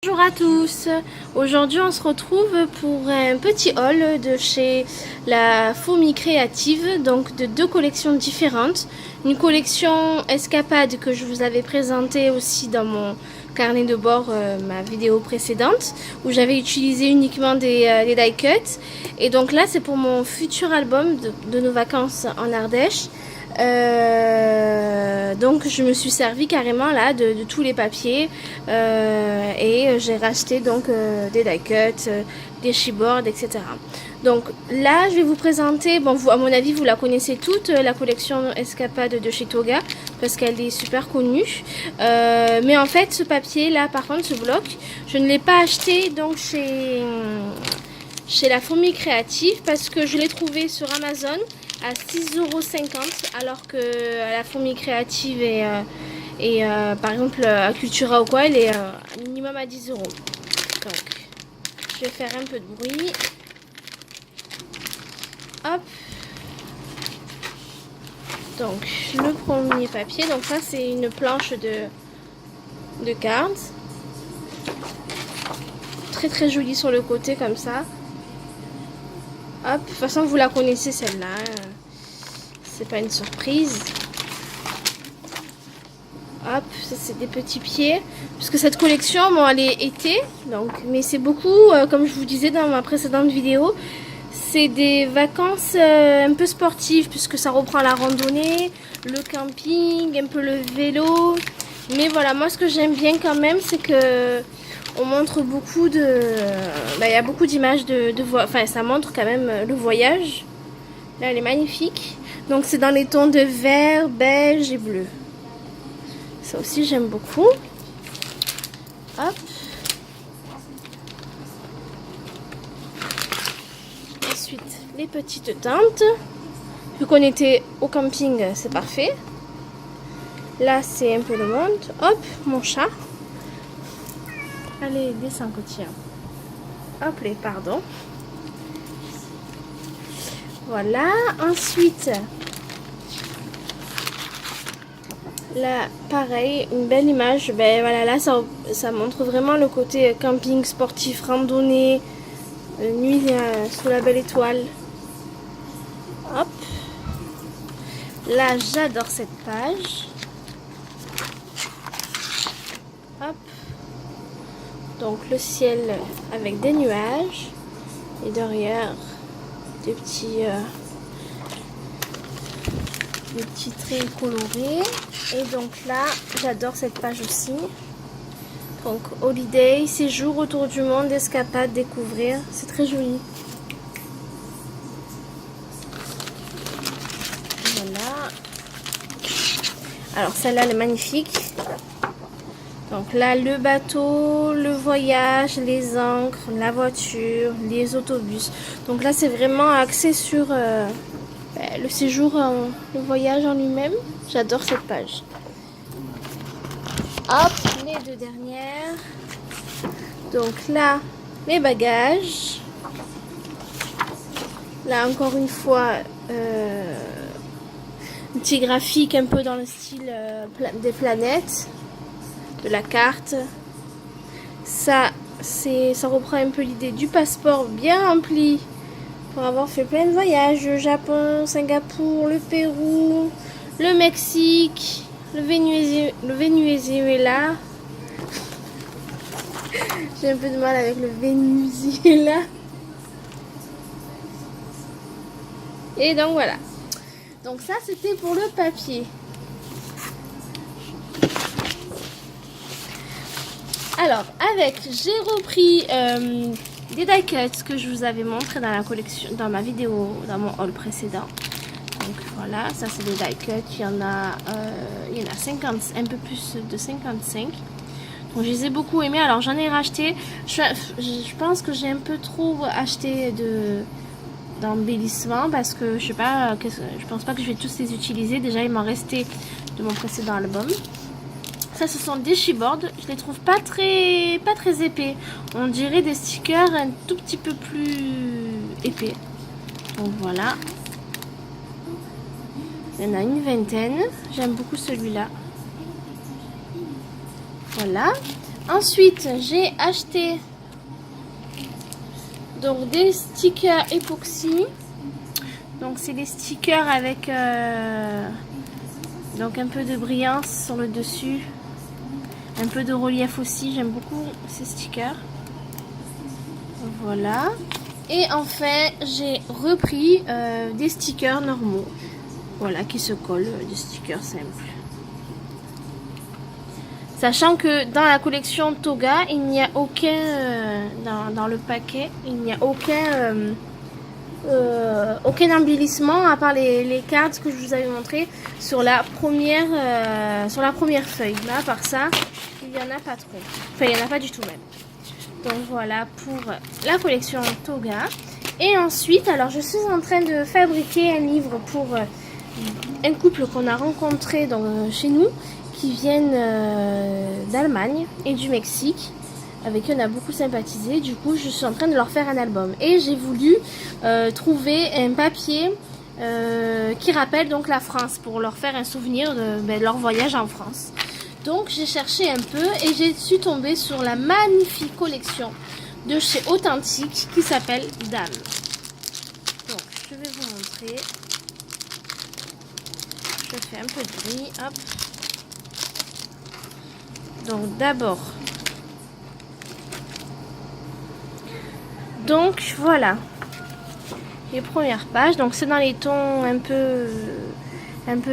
Bonjour à tous, aujourd'hui on se retrouve pour un petit haul de chez la Fourmi Créative, donc de deux collections différentes. Une collection Escapade que je vous avais présentée aussi dans mon carnet de bord, ma vidéo précédente, où j'avais utilisé uniquement des die cuts. Et donc là c'est pour mon futur album de nos vacances en Ardèche. Donc je me suis servi carrément là de tous les papiers et j'ai racheté donc des die cuts, des chipboards, etc. Donc là je vais vous présenter, bon vous, à mon avis vous la connaissez toute, la collection Escapade de chez Toga, parce qu'elle est super connue, mais en fait ce papier là, par contre ce bloc, je ne l'ai pas acheté donc chez la Fourmi Créative, parce que je l'ai trouvé sur Amazon à 6,50 €, alors que la Fourmi Créative et par exemple à Cultura ou quoi, elle est minimum à 10 €. Donc je vais faire un peu de bruit. Hop. Donc le premier papier, donc ça c'est une planche de cartes. Très très jolie sur le côté comme ça. Hop, de toute façon vous la connaissez celle-là, c'est pas une surprise. Hop, ça c'est des petits pieds, puisque cette collection, bon elle est été, donc, mais c'est beaucoup, comme je vous disais dans ma précédente vidéo, c'est des vacances un peu sportives, puisque ça reprend la randonnée, le camping, un peu le vélo. Mais voilà, moi ce que j'aime bien quand même, c'est que on montre beaucoup de... il y a beaucoup d'images enfin ça montre quand même le voyage. Là elle est magnifique. Donc c'est dans les tons de vert, beige et bleu. Ça aussi j'aime beaucoup. Hop. Ensuite les petites tentes. Vu qu'on était au camping, c'est parfait. Là c'est un peu le monde. Hop, mon chat. Allez, descends, Cotia. Hop, les pardon. Voilà. Ensuite, là, pareil, une belle image. Ben voilà, là, ça montre vraiment le côté camping, sportif, randonnée, nuit sous la belle étoile. Hop. Là, j'adore cette page. Hop. Donc le ciel avec des nuages et derrière des petits traits colorés. Et donc là j'adore cette page aussi. Donc holiday, séjour autour du monde, escapade, découvrir, c'est très joli. Voilà. Alors celle-là elle est magnifique. Donc là, le bateau, le voyage, les ancres, la voiture, les autobus. Donc là, c'est vraiment axé sur le séjour, le voyage en lui-même. J'adore cette page. Hop, les deux dernières. Donc là, les bagages. Là, encore une fois, un petit graphique un peu dans le style des planètes. De la carte, ça reprend un peu l'idée du passeport bien rempli pour avoir fait plein de voyages, le Japon, Singapour, le Pérou, le Mexique, le Venezuela. J'ai un peu de mal avec le Venezuela. Et donc voilà, donc ça c'était pour le papier. Alors, j'ai repris des die cuts que je vous avais montré dans la collection, dans ma vidéo, dans mon haul précédent. Donc voilà, ça c'est des die cuts. Il y en a 50, un peu plus de 55. Donc je les ai beaucoup aimés. Alors j'en ai racheté. Je pense que j'ai un peu trop acheté d'embellissement parce que je sais pas, je pense pas que je vais tous les utiliser. Déjà il m'en restait de mon précédent album. Ça, ce sont des chipboards. Je les trouve pas très épais. On dirait des stickers un tout petit peu plus épais. Donc voilà. Il y en a une vingtaine. J'aime beaucoup celui-là. Voilà. Ensuite, j'ai acheté donc des stickers époxy. Donc c'est des stickers avec donc un peu de brillance sur le dessus, un peu de relief aussi. J'aime beaucoup ces stickers. Voilà. Et enfin, j'ai repris des stickers normaux. Voilà, qui se collent, des stickers simples. Sachant que dans la collection Toga, il n'y a aucun, dans le paquet, il n'y a aucun embellissement à part les cartes que je vous avais montré sur la première feuille. Mais à part ça, il n'y en a pas trop. Enfin, il n'y en a pas du tout même. Donc voilà pour la collection Toga. Et ensuite, alors je suis en train de fabriquer un livre pour un couple qu'on a rencontré chez nous, qui viennent d'Allemagne et du Mexique, avec qui on a beaucoup sympathisé. Du coup, je suis en train de leur faire un album. Et j'ai voulu trouver un papier qui rappelle donc la France, pour leur faire un souvenir de leur voyage en France. Donc, j'ai cherché un peu et j'ai suis tombée sur la magnifique collection de chez Authentique qui s'appelle Dame. Donc, je vais vous montrer. Je fais un peu de bruit, hop. Donc d'abord, donc voilà les premières pages. Donc c'est dans les tons un peu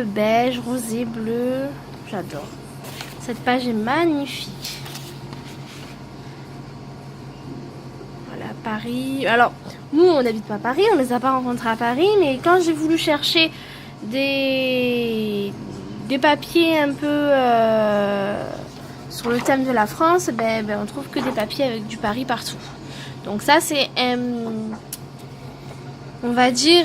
beige, rosé, bleu. J'adore. Cette page est magnifique. Voilà, Paris. Alors nous on n'habite pas à Paris, on ne les a pas rencontrés à Paris, mais quand j'ai voulu chercher des papiers un peu sur le thème de la France, on trouve que des papiers avec du Paris partout. Donc ça c'est on va dire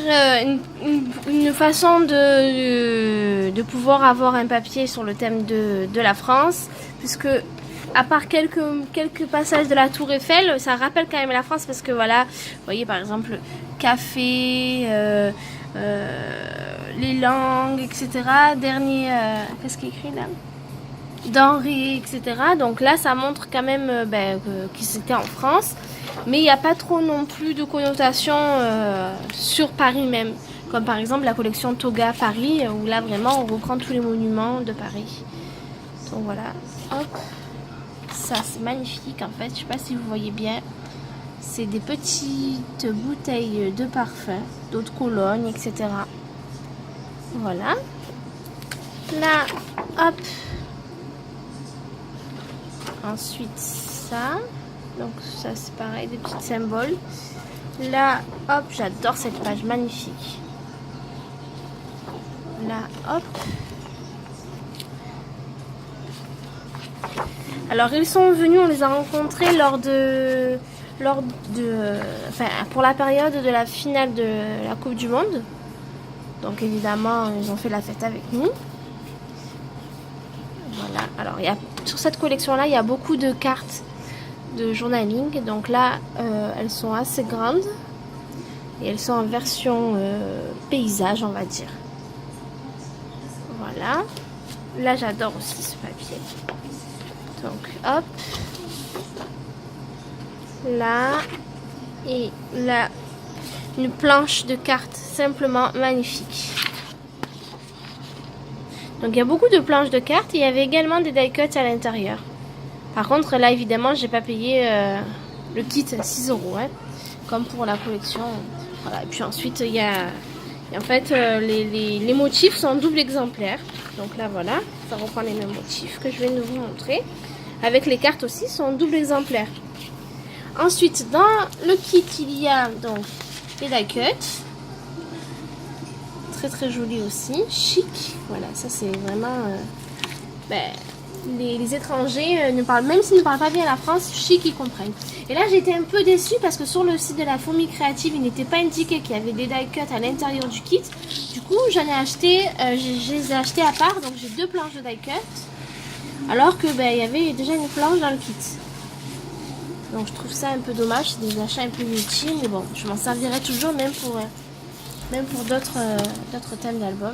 une façon de pouvoir avoir un papier sur le thème de la France, puisque à part quelques passages de la Tour Eiffel, ça rappelle quand même la France, parce que voilà, vous voyez par exemple café, les langues, etc. Dernier, qu'est-ce qu'il écrit là? Denrées, etc. Donc là, ça montre quand même qu'ils étaient en France. Mais il n'y a pas trop non plus de connotation sur Paris même. Comme par exemple la collection Toga Paris, où là vraiment on reprend tous les monuments de Paris. Donc voilà, hop. Ça c'est magnifique en fait, je sais pas si vous voyez bien. C'est des petites bouteilles de parfum, d'eau de Cologne, etc. Voilà. Là, hop. Ensuite ça. Donc ça c'est pareil, des petits symboles. Là, hop, j'adore cette page, magnifique. Là, hop. Alors ils sont venus, on les a rencontrés pour la période de la finale de la Coupe du Monde. Donc évidemment, ils ont fait la fête avec nous. Voilà. Alors sur cette collection-là, il y a beaucoup de cartes de journaling. Donc là, elles sont assez grandes et elles sont en version paysage, on va dire. Voilà. Là, j'adore aussi ce papier. Donc, hop. Là. Et là, une planche de cartes simplement magnifique. Donc, il y a beaucoup de planches de cartes. Et il y avait également des die cuts à l'intérieur. Par contre, là, évidemment, j'ai pas payé le kit à 6 €, hein, comme pour la collection. Voilà. Et puis ensuite, il y a... En fait, les motifs sont en double exemplaire. Donc là, voilà, ça reprend les mêmes motifs que je viens de vous montrer. Avec les cartes aussi, sont en double exemplaire. Ensuite, dans le kit, il y a donc les die cuts. Très très joli aussi, chic. Voilà, ça c'est vraiment... les étrangers ne parlent, même s'ils ne parlent pas bien la France, chic, ils comprennent. Et là, j'étais un peu déçue parce que sur le site de la Fourmi Créative, il n'était pas indiqué qu'il y avait des die cuts à l'intérieur du kit. Du coup, j'en ai acheté, je les ai achetés à part, donc j'ai 2 planches de die cut, alors que il y avait déjà une planche dans le kit. Donc je trouve ça un peu dommage, c'est des achats un peu inutiles, mais bon, je m'en servirai toujours, même pour d'autres thèmes d'album.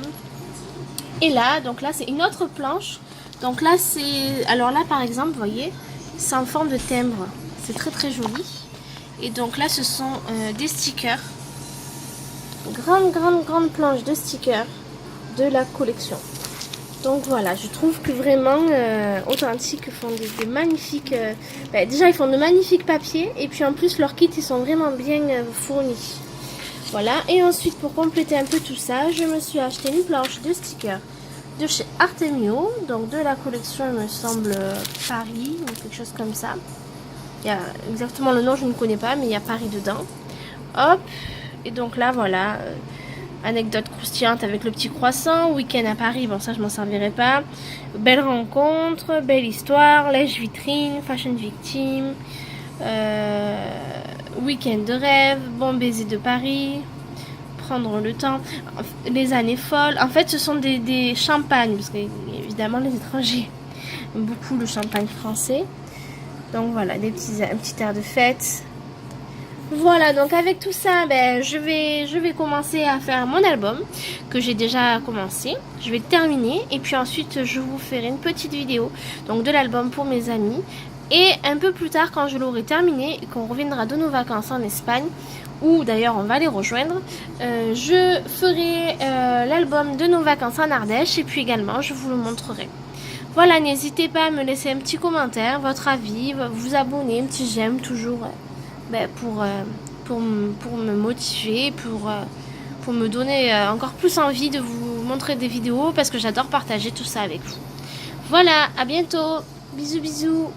Et là, donc là, c'est une autre planche. Donc là, c'est... Alors là, par exemple, vous voyez, C'est en forme de timbre. C'est très très joli. Et donc là, ce sont des stickers. Grande planche de stickers de la collection. Donc voilà, je trouve que vraiment Authentique font des magnifiques... déjà, ils font de magnifiques papiers. Et puis en plus, leurs kits, ils sont vraiment bien fournis. Voilà. Et ensuite, pour compléter un peu tout ça, je me suis acheté une planche de stickers de chez Artemio. Donc de la collection, il me semble, Paris ou quelque chose comme ça. Il y a exactement le nom, je ne connais pas, mais il y a Paris dedans. Hop. Et donc là, voilà... anecdote croustillante avec le petit croissant, week-end à Paris, bon ça je m'en servirai pas, belle rencontre, belle histoire, lèche vitrine, fashion victime, week-end de rêve, bon baiser de Paris, prendre le temps, les années folles, en fait ce sont des champagnes, parce que évidemment les étrangers aiment beaucoup le champagne français, donc voilà, un petit air de fête. Voilà, donc avec tout ça, je vais commencer à faire mon album que j'ai déjà commencé. Je vais terminer et puis ensuite je vous ferai une petite vidéo donc de l'album pour mes amis. Et un peu plus tard, quand je l'aurai terminé et qu'on reviendra de nos vacances en Espagne, où d'ailleurs on va les rejoindre, je ferai l'album de nos vacances en Ardèche et puis également je vous le montrerai. Voilà, n'hésitez pas à me laisser un petit commentaire, votre avis, vous abonner, un petit j'aime toujours. Pour me motiver, pour me donner encore plus envie de vous montrer des vidéos parce que j'adore partager tout ça avec vous. Voilà, à bientôt. Bisous bisous.